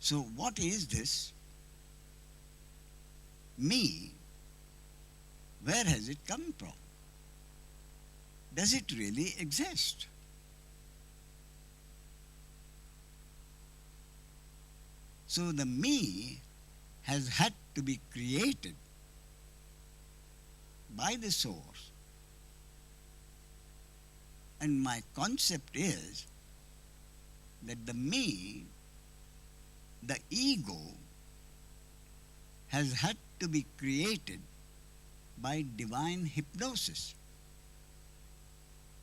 So, what is this me? Where has it come from? Does it really exist? So, the me has had to be created by the source. And my concept is that the me, the ego, has had to be created by divine hypnosis.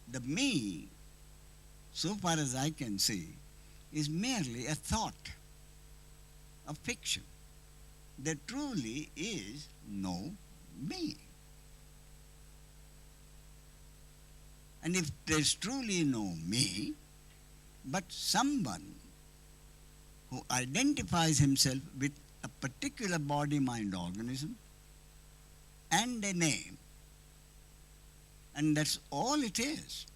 The me, so far as I can see, is merely a thought, a fiction. There truly is no me. And if there's truly no me, but someone who identifies himself with a particular body mind organism and a name, and that's all it is.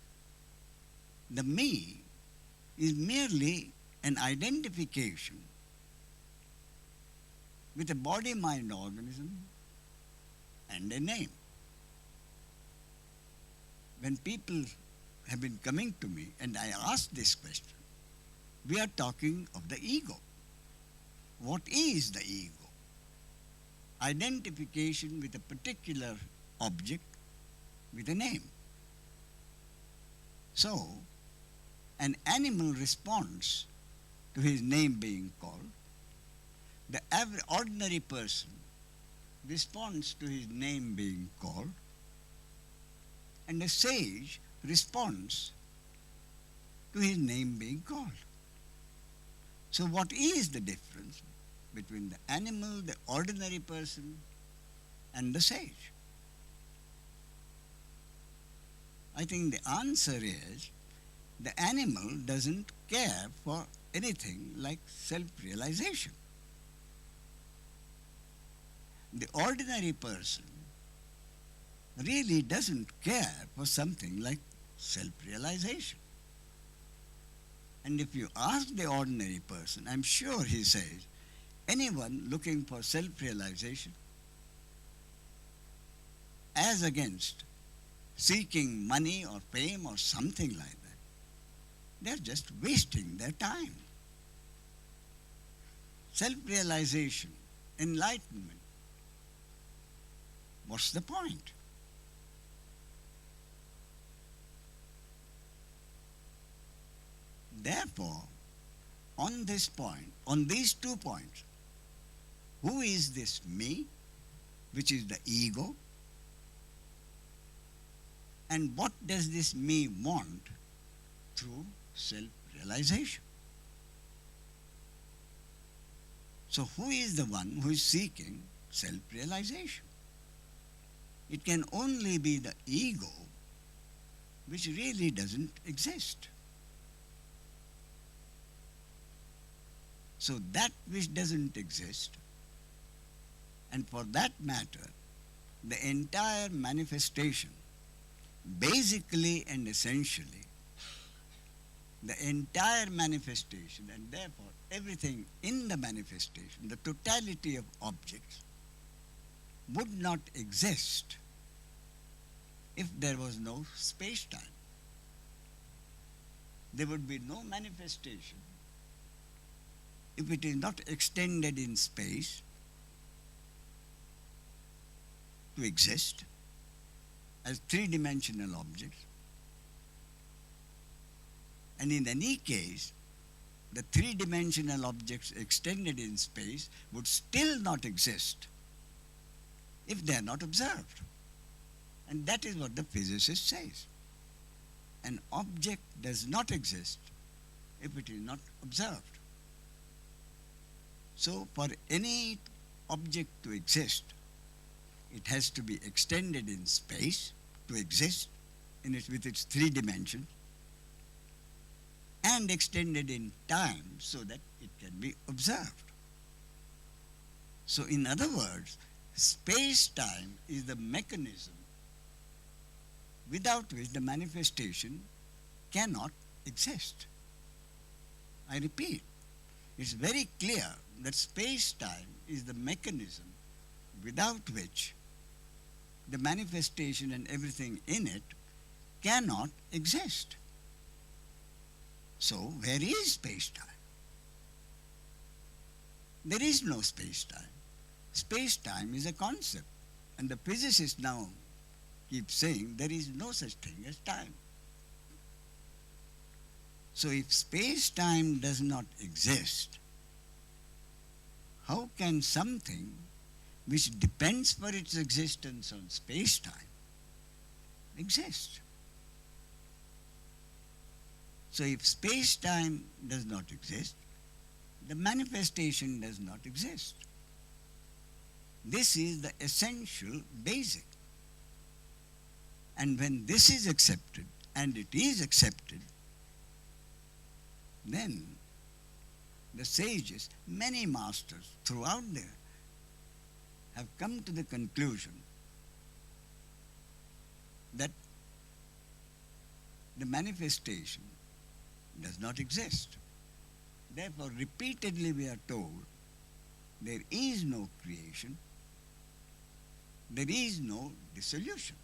The me is merely an identification with a body mind organism and a name. When people have been coming to me and I ask this question, we are talking of the ego. What is the ego? Identification with a particular object with a name. So, an animal responds to his name being called. The ordinary person responds to his name being called. And a sage responds to his name being called. So, what is the difference between the animal, the ordinary person, and the sage? I think the answer is the animal doesn't care for anything like self-realization. The ordinary person really doesn't care for something like self-realization. And if you ask the ordinary person, I'm sure he says, anyone looking for self-realization as against seeking money or fame or something like that, they're just wasting their time. Self-realization, enlightenment, what's the point? Therefore, on this point, on these 2 points, who is this me, which is the ego, and what does this me want through self-realization? So who is the one who is seeking self-realization? It can only be the ego, which really doesn't exist. So that which doesn't exist, and for that matter, the entire manifestation, basically and essentially, the entire manifestation, and therefore everything in the manifestation, the totality of objects, would not exist if there was no space-time. There would be no manifestation if it is not extended in space to exist as three-dimensional objects. And in any case, the three-dimensional objects extended in space would still not exist if they are not observed. And that is what the physicist says. An object does not exist if it is not observed. So for any object to exist, it has to be extended in space to exist with its 3 dimensions, and extended in time so that it can be observed. So in other words, space-time is the mechanism without which the manifestation cannot exist. I repeat, It's very clear that space-time is the mechanism without which the manifestation and everything in it cannot exist. So, where is space-time? There is no space-time. Space-time is a concept. And the physicists now keep saying there is no such thing as time. So if space-time does not exist, how can something which depends for its existence on space-time exist? So if space-time does not exist, the manifestation does not exist. This is the essential basic. And when this is accepted, and it is accepted, then the sages, many masters throughout there, have come to the conclusion that the manifestation does not exist. Therefore, repeatedly we are told there is no creation, there is no dissolution.